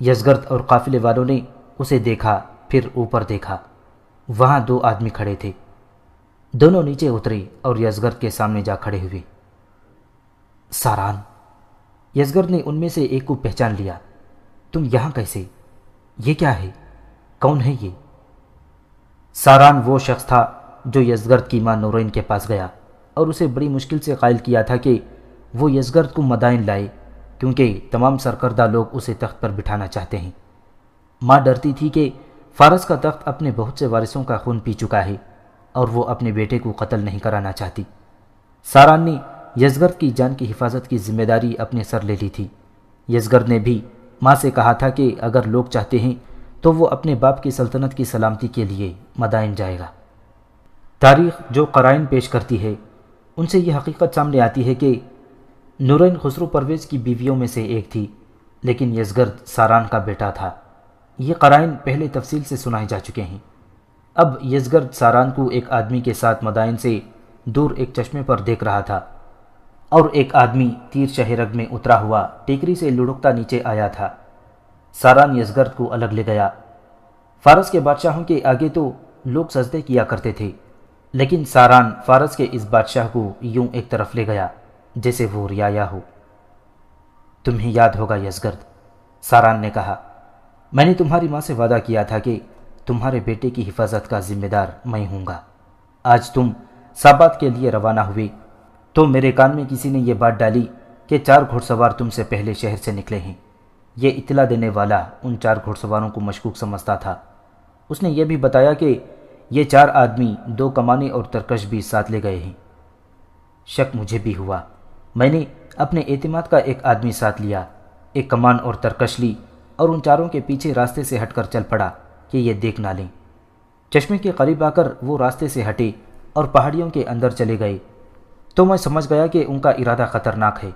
S2: یزگرد اور قافلے والوں نے اسے دیکھا، پھر اوپر دیکھا۔ وہاں دو آدمی کھڑے تھے۔ دونوں نیچے اترے اور یزگرد کے سامنے جا کھڑے ہوئے۔ ساران، یزگرد نے ان میں سے ایک کو پہچان لیا۔ تم یہاں کیسے؟ یہ کیا ہے؟ کون ہے یہ؟ ساران وہ شخص تھا جو یزگرد کی ماں نورین کے پاس گیا اور اسے بڑی مشکل سے قائل کیا تھا کہ وہ یزگرد کو مدائن لائے، کیونکہ تمام سرکردہ لوگ اسے تخت پر بٹھانا چاہتے ہیں۔ ماں ڈرتی تھی کہ فارس کا تخت اپنے بہت سے وارثوں کا خون پی چکا ہے اور وہ اپنے بیٹے کو قتل نہیں کرانا چاہتی۔ ساران نے یزگرد کی جان کی حفاظت کی ذمہ داری اپنے سر لے لی تھی۔ یزگرد نے بھی ماں سے کہا تھا کہ اگر لوگ چاہتے ہیں تو وہ اپنے باپ کی سلطنت کی سلامتی کے لیے مدائن جائے گا۔ تاریخ جو قرائن پیش کرتی ہے ان سے یہ حقیقت سامنے آتی ہے کہ نورین خسرو پرویز کی بیویوں میں سے ایک تھی، لیکن یزگرد ساران کا بیٹا تھا۔ یہ قرائن پہلے تفصیل سے سنائے جا چکے ہیں۔ اب یزگرد ساران کو ایک آدمی کے ساتھ مدائن سے دور ایک چشمے پر دیکھ رہا تھا، اور ایک آدمی تیر شہرگ میں اترا ہوا ٹیکری سے لڑکتا نیچے آیا تھا۔ ساران یزگرد کو الگ لے گیا۔ فارس کے بادشاہوں کے آگے تو لوگ سجدے کیا کرتے تھے، لیکن ساران فارس کے اس بادشاہ کو یوں ایک طرف لے گیا جیسے وہ رعایا ہو۔ تمہیں یاد ہوگا یزگرد، ساران نے کہا، میں نے تمہاری ماں سے وعدہ کیا تھا کہ تمہارے بیٹے کی حفاظت کا ذمہ دار میں ہوں گا۔ آج تم سابات کے لیے روانہ ہوئے تو میرے کان میں کسی نے یہ بات ڈالی کہ 4 گھڑ سوار تم سے پہلے شہر سے نکلے ہیں۔ یہ اطلاع دینے والا ان 4 گھڑ سواروں کو مشکوک سمجھتا تھا۔ اس نے یہ بھی بتایا کہ یہ 4 آدمی 2 کمانے اور ترکش بھی ساتھ لے گئے ہیں۔ شک مجھے بھی ہوا۔ میں نے اپنے اعتماد کا ایک آدمی ساتھ لیا، ایک کمان اور ترکش لی اور ان 4 کے پیچھے راستے سے ہٹ کر چل پڑا کہ یہ دیکھ نہ لیں۔ چشمے کے قریب آ کر وہ راستے سے ہٹے اور پہاڑیوں کے اندر چلے گئے تو میں سمجھ گیا کہ ان کا ارادہ خطرناک ہے۔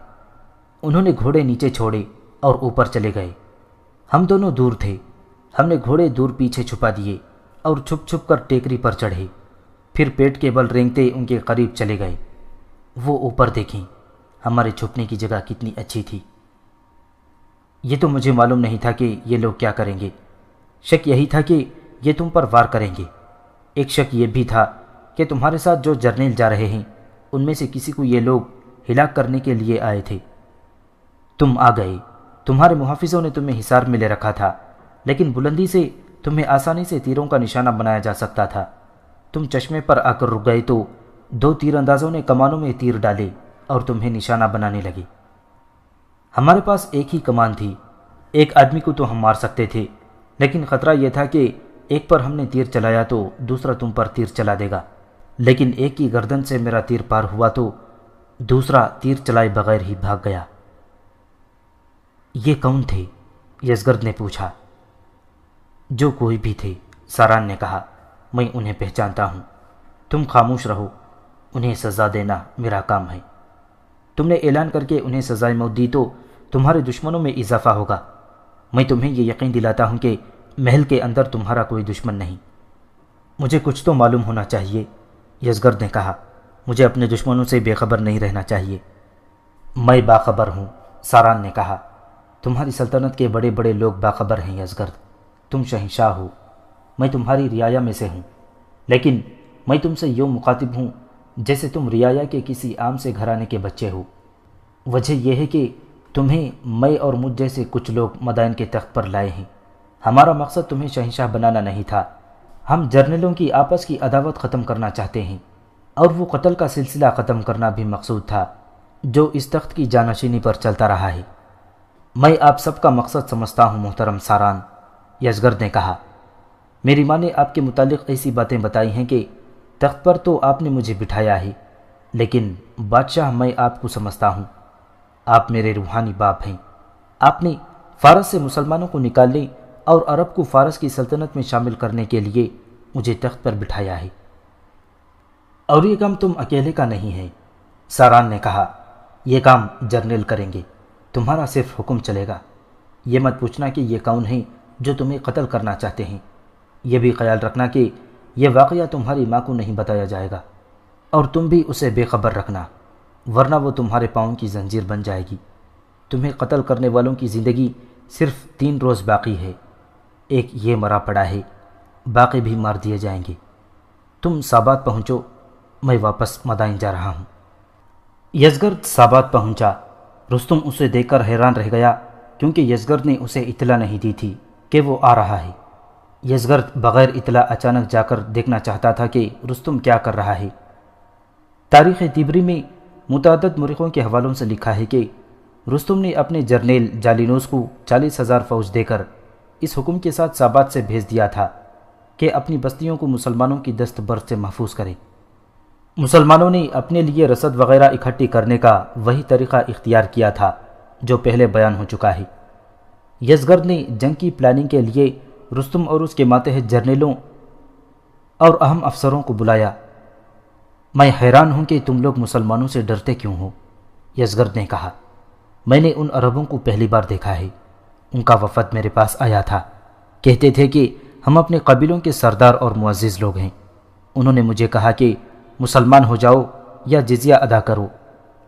S2: انہوں نے گھوڑے نیچے چھوڑے اور اوپر چلے گئے۔ ہم دونوں دور تھے۔ ہم نے گھوڑے دور پیچھے چھپا دیے اور چھپ چھپ کر ٹیکری پر چڑھے، پھر پیٹ کے بل رینگتے ان کے قریب چلے گئے۔ وہ اوپر دیکھیں، ہمارے چھپنے کی جگہ کتنی اچھی تھی۔ یہ تو مجھے معلوم نہیں تھا کہ یہ لوگ کیا کریں گے۔ شک یہی تھا کہ یہ تم پر وار کریں گے۔ ایک شک یہ بھی تھا کہ تمہارے ساتھ جو جرنیل جا رہے ہیں ان میں سے کسی کو یہ لوگ ہلاک کرنے کے لیے آئے تھے۔ تم آ گئے۔ تمہارے محافظوں نے تمہیں حصار میں لے رکھا تھا، لیکن بلندی سے تمہیں آسانی سے تیروں کا نشانہ بنایا جا سکتا تھا۔ تم چشمے پر آ کر رک گئے تو 2 تیر اندازوں نے کمانوں میں تیر ڈالے اور تمہیں نشانہ بنانے لگے۔ ہمارے پاس ایک ہی کمان تھی، ایک آدمی کو تو ہم مار سکتے تھے، لیکن خطرہ یہ تھا کہ ایک پر ہم نے تیر چلایا تو دوسرا تم پر تیر چلا دے گا، لیکن ایک کی گردن سے میرا تیر پار ہوا تو دوسرا تیر چلائے بغیر ہی بھاگ گیا۔ یہ کون تھے؟ یزگرد نے پوچھا۔ جو کوئی بھی تھے، ساران نے کہا، میں انہیں پہچانتا ہوں۔ تم خاموش رہو، انہیں سزا دینا میرا کام ہے۔ تم نے اعلان کر کے انہیں سزائے موت دی تو تمہارے دشمنوں میں اضافہ ہوگا۔ میں تمہیں یہ یقین دلاتا ہوں کہ محل کے اندر تمہارا کوئی دشمن نہیں۔ مجھے کچھ تو معلوم ہونا چاہیے، یزگرد نے کہا۔ مجھے اپنے دشمنوں سے بے خبر نہیں رہنا چاہیے۔ میں باخبر ہوں، ساران نے کہا۔ تمہاری سلطنت کے بڑے بڑے لوگ باخبر ہیں یزگرد۔ تم شہنشاہ ہو، میں تمہاری رعایا میں سے ہوں، لیکن میں تم سے یوں مخاطب ہوں جیسے تم رعایا کے کسی عام سے گھرانے کے بچے ہو۔ وجہ یہ ہے کہ تمہیں میں اور مجھ جیسے کچھ لوگ مدائن کے تخت پر لائے ہیں۔ ہمارا مقصد تمہیں شہنشاہ بنانا نہیں تھا، ہم جرنیلوں کی آپس کی عداوت ختم کرنا چاہتے ہیں، اور وہ قتل کا سلسلہ ختم کرنا بھی مقصود تھا جو اس تخت کی جانشینی پر چلتا رہا ہے۔ میں آپ سب کا مقصد سمجھتا ہوں محترم ساران، یزگرد نے کہا۔ میری ماں نے آپ کے متعلق ایسی باتیں بتائی ہیں کہ تخت پر تو آپ نے مجھے بٹھایا ہے، لیکن بادشاہ میں آپ کو سمجھتا ہوں۔ آپ میرے روحانی باپ ہیں۔ آپ نے فارس سے مسلمانوں کو نکالنے اور عرب کو فارس کی سلطنت میں شامل کرنے کے لیے مجھے تخت پر بٹھایا ہے، اور یہ کام تم اکیلے کا نہیں ہے، ساران نے کہا۔ یہ کام جرنیل کریں گے، تمہارا صرف حکم چلے گا۔ یہ مت پوچھنا کہ یہ کون ہیں جو تمہیں قتل کرنا چاہتے ہیں۔ یہ بھی خیال رکھنا کہ یہ واقعہ تمہاری ماں کو نہیں بتایا جائے گا، اور تم بھی اسے بے خبر رکھنا، ورنہ وہ تمہارے پاؤں کی زنجیر بن جائے گی۔ تمہیں قتل کرنے والوں کی زندگی صرف 3 روز باقی ہے، ایک یہ مرا پڑا ہے، باقی بھی مار دیے جائیں گے۔ تم سابات پہنچو، میں واپس مدائن جا رہا ہوں۔ یزگرد سابات پہنچا۔ رستم اسے دیکھ کر حیران رہ گیا، کیونکہ یزگرد نے اسے اطلاع نہیں دی تھی کہ وہ آ رہا ہے۔ یزگرد بغیر اطلاع اچانک جا کر دیکھنا چاہتا تھا کہ رستم کیا کر رہا ہے۔ تاریخ تیبری میں متعدد مورخوں کے حوالوں سے لکھا ہے کہ رستم نے اپنے جرنیل جالینوس کو 40,000 فوج دے کر اس حکم کے ساتھ سابات سے بھیج دیا تھا کہ اپنی بستیوں کو مسلمانوں کی دست برد سے محفوظ کرے۔ مسلمانوں نے اپنے لیے رسد وغیرہ اکٹھی کرنے کا وہی طریقہ اختیار کیا تھا جو پہلے بیان ہو چکا ہے۔ یزگرد نے جنگ کی پلاننگ کے لیے رستم اور اس کے ماتحت جرنیلوں اور اہم افسروں کو بلایا۔ میں حیران ہوں کہ تم لوگ مسلمانوں سے ڈرتے کیوں ہو، یزگرد نے کہا۔ میں نے ان عربوں کو پہلی بار دیکھا ہے، ان کا وفد میرے پاس آیا تھا، کہتے تھے کہ ہم اپنے قبیلوں کے سردار اور معزز لوگ ہیں۔ انہوں نے مجھے کہا کہ مسلمان ہو جاؤ یا جزیہ ادا کرو،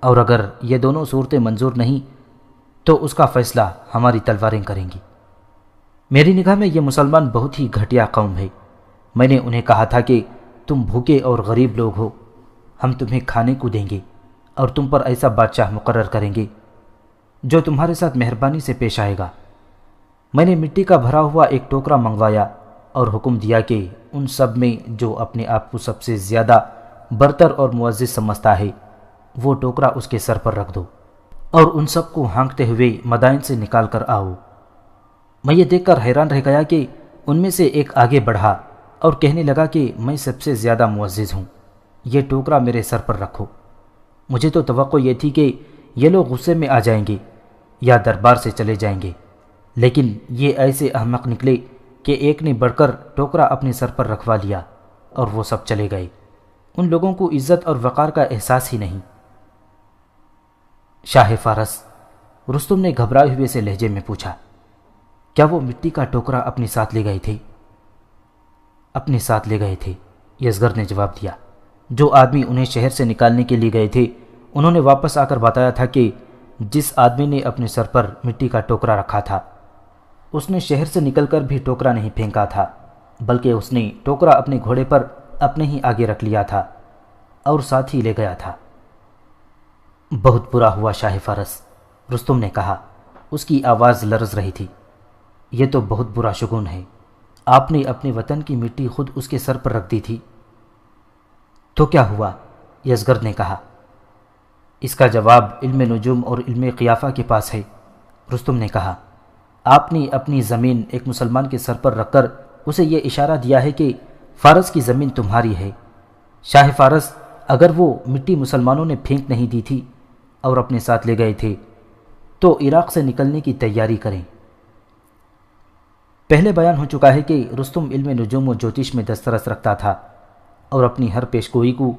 S2: اور اگر یہ دونوں صورتیں منظور نہیں تو اس کا فیصلہ ہماری تلواریں کریں گی۔ میری نگاہ میں یہ مسلمان بہت ہی گھٹیا قوم ہے۔ میں نے انہیں کہا تھا کہ تم بھوکے اور غریب لوگ ہو، ہم تمہیں کھانے کو دیں گے اور تم پر ایسا بادشاہ مقرر کریں گے جو تمہارے ساتھ مہربانی سے پیش آئے گا۔ میں نے مٹی کا بھرا ہوا ایک ٹوکرا منگوایا اور حکم دیا کہ ان سب میں جو اپنے آپ کو سب سے زیادہ برتر اور معزز سمجھتا ہے وہ ٹوکرا اس کے سر پر رکھ دو، اور ان سب کو ہانکتے ہوئے مدائن سے نکال کر آؤ۔ میں یہ دیکھ کر حیران رہ گیا کہ ان میں سے ایک آگے بڑھا اور کہنے لگا کہ میں سب سے زیادہ معزز ہوں، یہ ٹوکرا میرے سر پر رکھو۔ مجھے تو توقع یہ تھی کہ یہ لوگ غصے میں آ جائیں گے یا دربار سے چلے جائیں گے، لیکن یہ ایسے احمق نکلے کہ ایک نے بڑھ کر ٹوکرا اپنے سر پر رکھوا لیا اور وہ سب چلے گئے۔ ان لوگوں کو عزت اور وقار کا احساس ہی نہیں۔ شاہ فارس، رستم نے گھبرائے ہوئے سے لہجے میں پوچھا، کیا وہ مٹی کا ٹوکرا اپنے ساتھ لے گئے تھے؟ اپنے ساتھ لے گئے تھے، یزگرد نے جواب دیا۔ جو آدمی انہیں شہر سے نکالنے کے لیے گئے تھے انہوں نے واپس آ کر بتایا تھا کہ جس آدمی نے اپنے سر پر مٹی کا ٹوکرا رکھا تھا اس نے شہر سے نکل کر بھی ٹوکرا نہیں پھینکا تھا، بلکہ اس نے ٹوکرا اپنے گھوڑے پر اپنے ہی آگے رکھ لیا تھا اور ساتھ ہی لے گیا تھا۔ بہت برا ہوا شاہ فارس، رستم نے کہا۔ اس کی آواز لرز رہی تھی۔ یہ تو بہت برا شگون ہے، آپ نے اپنے وطن کی مٹی خود اس کے سر پر رکھ دی تھی۔ تو کیا ہوا؟ یزگرد نے کہا۔ اس کا جواب علم نجوم اور علم قیافہ کے پاس ہے، رستم نے کہا۔ آپ نے اپنی زمین ایک مسلمان کے سر پر رکھ کر اسے یہ اشارہ دیا ہے کہ فارس کی زمین تمہاری ہے۔ شاہ فارس، اگر وہ مٹی مسلمانوں نے پھینک نہیں دی تھی اور اپنے ساتھ لے گئے تھے تو عراق سے نکلنے کی تیاری کریں۔ پہلے بیان ہو چکا ہے کہ رستم علم نجوم و جوتش میں دسترس رکھتا تھا اور اپنی ہر پیشگوئی کو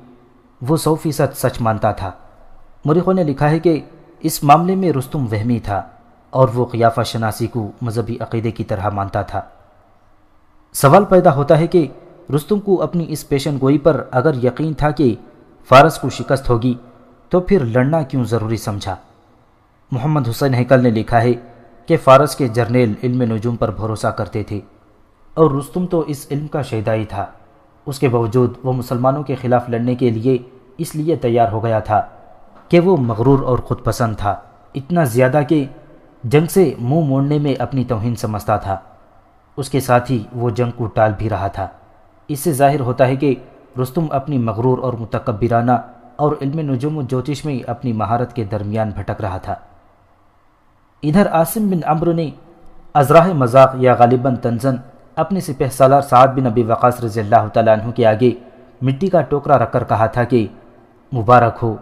S2: وہ 100% سچ مانتا تھا۔ مورخوں نے لکھا ہے کہ اس معاملے میں رستم وہمی تھا اور وہ قیافہ شناسی کو مذہبی عقیدے کی طرح مانتا تھا۔ سوال پیدا ہوتا ہے کہ رستم کو اپنی اس پیشن گوئی پر اگر یقین تھا کہ فارس کو شکست ہوگی تو پھر لڑنا کیوں ضروری سمجھا؟ محمد حسین ہیکل نے لکھا ہے کہ فارس کے جرنیل علم نجوم پر بھروسہ کرتے تھے اور رستم تو اس علم کا شیدائی تھا۔ اس کے باوجود وہ مسلمانوں کے خلاف لڑنے کے لیے اس لیے تیار ہو گیا تھا کہ وہ مغرور اور خود پسند تھا، اتنا زیادہ کہ جنگ سے منہ موڑنے میں اپنی توہین سمجھتا تھا۔ اس کے ساتھ ہی وہ جنگ کو ٹال بھی رہا تھا۔ اس سے ظاہر ہوتا ہے کہ رستم اپنی مغرور اور متکبرانہ اور علم نجوم و جوتش میں اپنی مہارت کے درمیان بھٹک رہا تھا۔ ادھر عاصم بن عمرو نے ازراہ مذاق یا غالباً تنزن اپنے سپہ سالار سعد بن ابی وقاص رضی اللہ تعالیٰ عنہ کے آگے مٹی کا ٹوکرا رکھ کر کہا تھا کہ مبارک ہو،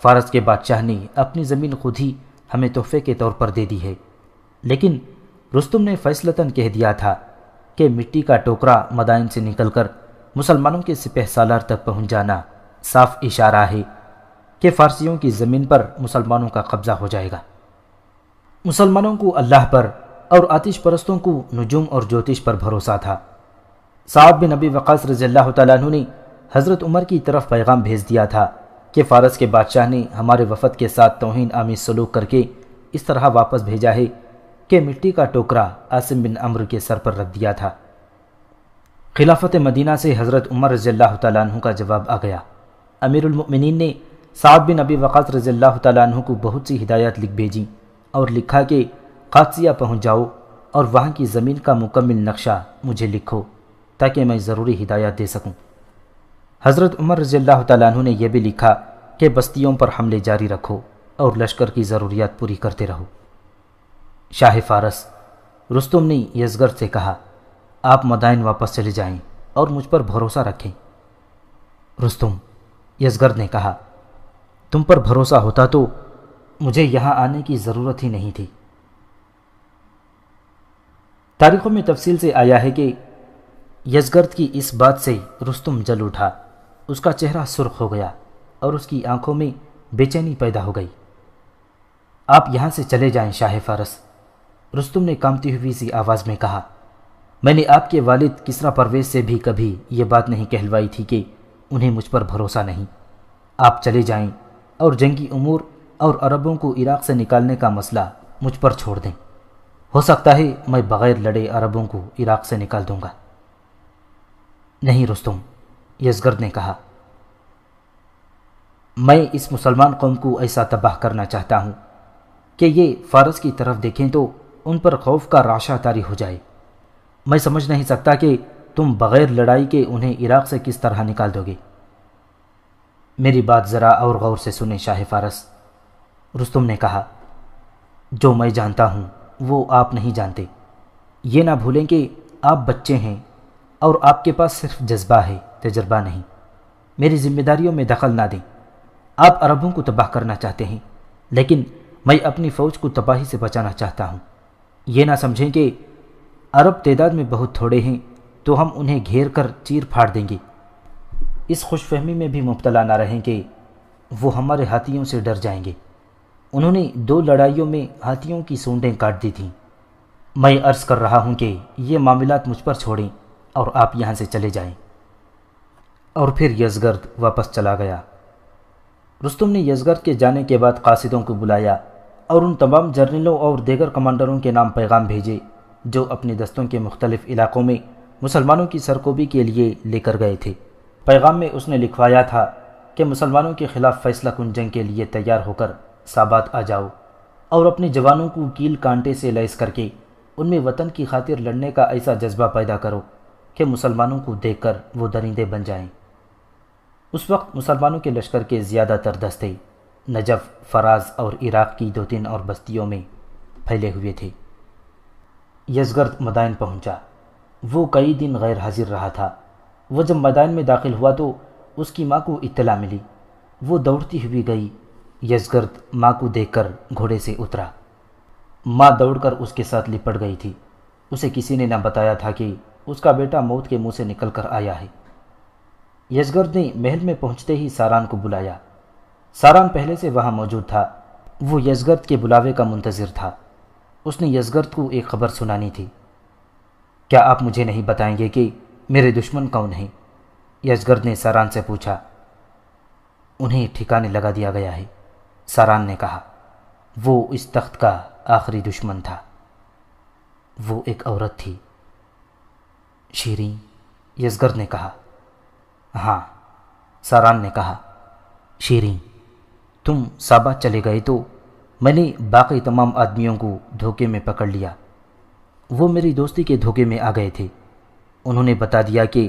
S2: فارس کے بادشاہ نے اپنی زمین خود ہی ہمیں تحفے کے طور پر دے دی ہے۔ لیکن رستم نے فیصلتاً کہہ دیا تھا کہ مٹی کا ٹوکرا مدائن سے نکل کر مسلمانوں کے سپہ سالار تک پہنچ جانا صاف اشارہ ہے کہ فارسیوں کی زمین پر مسلمانوں کا قبضہ ہو جائے گا۔ مسلمانوں کو اللہ پر اور آتش پرستوں کو نجوم اور جوتش پر بھروسہ تھا۔ سعد بن ابی وقاص رضی اللہ تعالیٰ عنہ نے حضرت عمر کی طرف پیغام بھیج دیا تھا کہ فارس کے بادشاہ نے ہمارے وفد کے ساتھ توہین آمیز سلوک کر کے اس طرح واپس بھیجا ہے کہ مٹی کا ٹوکرا عاصم بن عمرو کے سر پر رکھ دیا تھا۔ خلافت مدینہ سے حضرت عمر رضی اللہ تعالیٰ عنہ کا جواب آ گیا۔ امیر المؤمنین نے سعد بن ابی وقاص رضی اللہ تعالیٰ عنہ کو بہت سی ہدایات لکھ بھیجیں اور لکھا کہ قادسیہ پہنچ جاؤ اور وہاں کی زمین کا مکمل نقشہ مجھے لکھو تاکہ میں ضروری ہدایات دے سکوں۔ حضرت عمر رضی اللہ تعالیٰ عنہ نے یہ بھی لکھا کہ بستیوں پر حملے جاری رکھو اور لشکر کی ضروریات پوری کرتے رہو۔ شاہ فارس رستم نے یزگرد سے کہا، آپ مدائن واپس چلے جائیں اور مجھ پر بھروسہ رکھیں۔ رستم، یزگرد نے کہا، تم پر بھروسہ ہوتا تو مجھے یہاں آنے کی ضرورت ہی نہیں تھی۔ تاریخوں میں تفصیل سے آیا ہے کہ یزگرد کی اس بات سے رستم جل اٹھا، اس کا چہرہ سرخ ہو گیا اور اس کی آنکھوں میں بے چینی پیدا ہو گئی۔ آپ یہاں سے چلے جائیں شاہ فارس، رستم نے کانپتی ہوئی سی آواز میں کہا، میں نے آپ کے والد کسریٰ پرویز سے بھی کبھی یہ بات نہیں کہلوائی تھی کہ انہیں مجھ پر بھروسہ نہیں۔ آپ چلے جائیں اور جنگی امور اور عربوں کو عراق سے نکالنے کا مسئلہ مجھ پر چھوڑ دیں، ہو سکتا ہے میں بغیر لڑے عربوں کو عراق سے نکال دوں گا۔ نہیں رستم، یزگرد نے کہا، میں اس مسلمان قوم کو ایسا تباہ کرنا چاہتا ہوں کہ یہ فارس کی طرف دیکھیں تو ان پر خوف کا رعشہ طاری ہو جائے۔ میں سمجھ نہیں سکتا کہ تم بغیر لڑائی کے انہیں عراق سے کس طرح نکال دو گے۔ میری بات ذرا اور غور سے سنیں شاہ فارس، رستم نے کہا، جو میں جانتا ہوں وہ آپ نہیں جانتے۔ یہ نہ بھولیں کہ آپ بچے ہیں اور آپ کے پاس صرف جذبہ ہے، تجربہ نہیں۔ میری ذمہ داریوں میں دخل نہ دیں۔ آپ عربوں کو تباہ کرنا چاہتے ہیں، لیکن میں اپنی فوج کو تباہی سے بچانا چاہتا ہوں۔ یہ نہ سمجھیں کہ عرب تعداد میں بہت تھوڑے ہیں تو ہم انہیں گھیر کر چیر پھاڑ دیں گے۔ اس خوش فہمی میں بھی مبتلا نہ رہیں کہ وہ ہمارے ہاتھیوں سے ڈر جائیں گے۔ انہوں نے 2 لڑائیوں میں ہاتھیوں کی سونڈیں کاٹ دی تھیں۔ میں عرض کر رہا ہوں کہ یہ معاملات مجھ پر چھوڑیں اور آپ یہاں سے چلے جائیں۔ اور پھر یزگرد واپس چلا گیا۔ رستم نے یزگرد کے جانے کے بعد قاصدوں کو بلایا اور ان تمام جرنیلوں اور دیگر کمانڈروں کے نام پیغام بھیجے جو اپنے دستوں کے مختلف علاقوں میں مسلمانوں کی سرکوبی کے لیے لے کر گئے تھے۔ پیغام میں اس نے لکھوایا تھا کہ مسلمانوں کے خلاف فیصلہ کن جنگ کے لیے تیار ہو کر سابات آ جاؤ اور اپنے جوانوں کو کیل کانٹے سے لیس کر کے ان میں وطن کی خاطر لڑنے کا ایسا جذبہ پیدا کرو کہ مسلمانوں کو دیکھ کر وہ درندے بن جائیں۔ اس وقت مسلمانوں کے لشکر کے زیادہ تر دستے نجف، فراز اور عراق کی 2-3 اور بستیوں میں پھیلے ہوئے تھے۔ یزگرد مدائن پہنچا۔ وہ کئی دن غیر حاضر رہا تھا۔ وہ جب میدان میں داخل ہوا تو اس کی ماں کو اطلاع ملی۔ وہ دوڑتی ہوئی گئی۔ یزگرد ماں کو دیکھ کر گھوڑے سے اترا۔ ماں دوڑ کر اس کے ساتھ لپٹ گئی تھی۔ اسے کسی نے نہ بتایا تھا کہ اس کا بیٹا موت کے منہ سے نکل کر آیا ہے۔ یزگرد نے محل میں پہنچتے ہی ساران کو بلایا۔ ساران پہلے سے وہاں موجود تھا۔ وہ یزگرد کے بلاوے کا منتظر تھا۔ اس نے یزگرد کو ایک خبر سنانی تھی۔ کیا آپ مجھے نہیں بتائیں گے کہ میرے دشمن کون ہیں؟ یزگرد نے ساران سے پوچھا۔ انہیں ٹھکانے لگا دیا گیا ہے، ساران نے کہا۔ وہ اس تخت کا آخری دشمن تھا۔ وہ ایک عورت تھی۔ شیریں، یزگرد نے کہا۔ ہاں، ساران نے کہا۔ شیریں، تم سابات چلے گئے تو میں نے باقی تمام آدمیوں کو دھوکے میں پکڑ لیا۔ وہ میری دوستی کے دھوکے میں آ گئے تھے۔ انہوں نے بتا دیا کہ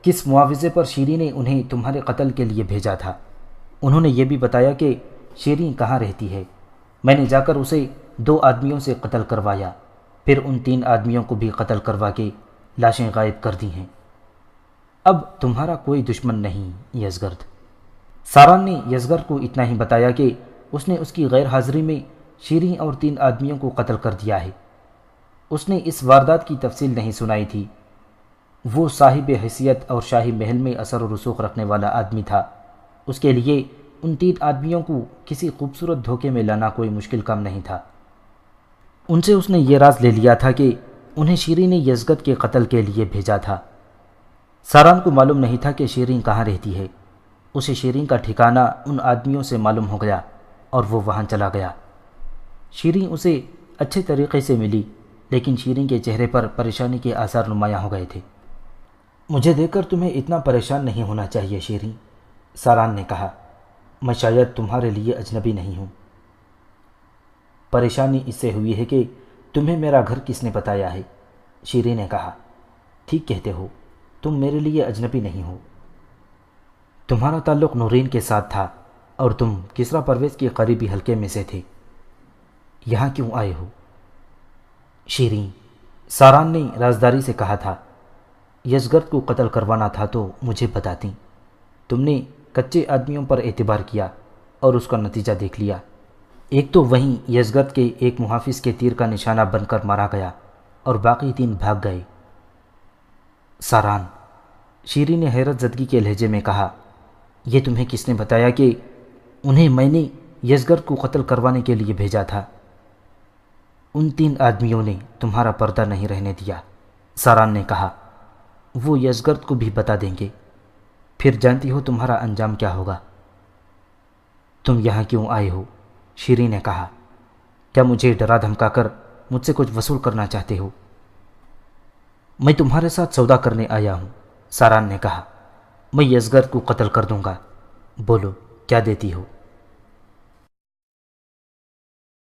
S2: کس معاوضے پر شیریں نے انہیں تمہارے قتل کے لیے بھیجا تھا۔ انہوں نے یہ بھی بتایا کہ شیریں کہاں رہتی ہے۔ میں نے جا کر اسے 2 آدمیوں سے قتل کروایا، پھر ان 3 آدمیوں کو بھی قتل کروا کے لاشیں غائب کر دی ہیں۔ اب تمہارا کوئی دشمن نہیں یزگرد۔ ساران نے یزگرد کو اتنا ہی بتایا کہ اس نے اس کی غیر حاضری میں شیریں اور 3 آدمیوں کو قتل کر دیا ہے۔ اس نے اس واردات کی تفصیل نہیں سنائی تھی۔ وہ صاحب حیثیت اور شاہی محل میں اثر و رسوخ رکھنے والا آدمی تھا۔ اس کے لیے ان 3 آدمیوں کو کسی خوبصورت دھوکے میں لانا کوئی مشکل کام نہیں تھا۔ ان سے اس نے یہ راز لے لیا تھا کہ انہیں شیریں نے یزگرد کے قتل کے لیے بھیجا تھا۔ ساران کو معلوم نہیں تھا کہ شیریں کہاں رہتی ہے۔ اسے شیریں کا ٹھکانہ ان آدمیوں سے معلوم ہو گیا اور وہ وہاں چلا گیا۔ شیریں اسے اچھے طریقے سے ملی، لیکن شیریں کے چہرے پر پریشانی کے آثار نمایاں ہو گئے تھے۔ مجھے دیکھ کر تمہیں اتنا پریشان نہیں ہونا چاہیے شیریں، ساران نے کہا۔ میں شاید تمہارے لیے اجنبی نہیں ہوں۔ پریشانی اس سے ہوئی ہے کہ تمہیں میرا گھر کس نے بتایا ہے، شیریں نے کہا۔ ٹھیک کہتے ہو، تم میرے لیے اجنبی نہیں ہو۔ تمہارا تعلق نورین کے ساتھ تھا اور تم کسریٰ پرویز کے قریبی حلقے میں سے تھے۔ یہاں کیوں آئے ہو؟ شیریں، ساران نے رازداری سے کہا تھا، یزگرد کو قتل کروانا تھا تو مجھے بتاتی۔ تم نے کچے آدمیوں پر اعتبار کیا اور اس کا نتیجہ دیکھ لیا۔ ایک تو وہیں یزگرد کے ایک محافظ کے تیر کا نشانہ بن کر مارا گیا اور باقی 3 بھاگ گئے۔ ساران، شیریں نے حیرت زدگی کے لہجے میں کہا، یہ تمہیں کس نے بتایا کہ انہیں میں نے یزگرد کو قتل کروانے کے لیے بھیجا تھا؟ ان 3 آدمیوں نے تمہارا پردہ نہیں رہنے دیا، ساران نے کہا۔ وہ یزگرد کو بھی بتا دیں گے، پھر جانتی ہو تمہارا انجام کیا ہوگا۔ تم یہاں کیوں آئے ہو؟ شیریں نے کہا۔ کیا مجھے ڈرا دھمکا کر مجھ سے کچھ وصول کرنا چاہتے ہو؟ میں تمہارے ساتھ سودا کرنے آیا ہوں، ساران نے کہا۔ میں یزگرد کو قتل کر دوں گا۔ بولو کیا دیتی ہو؟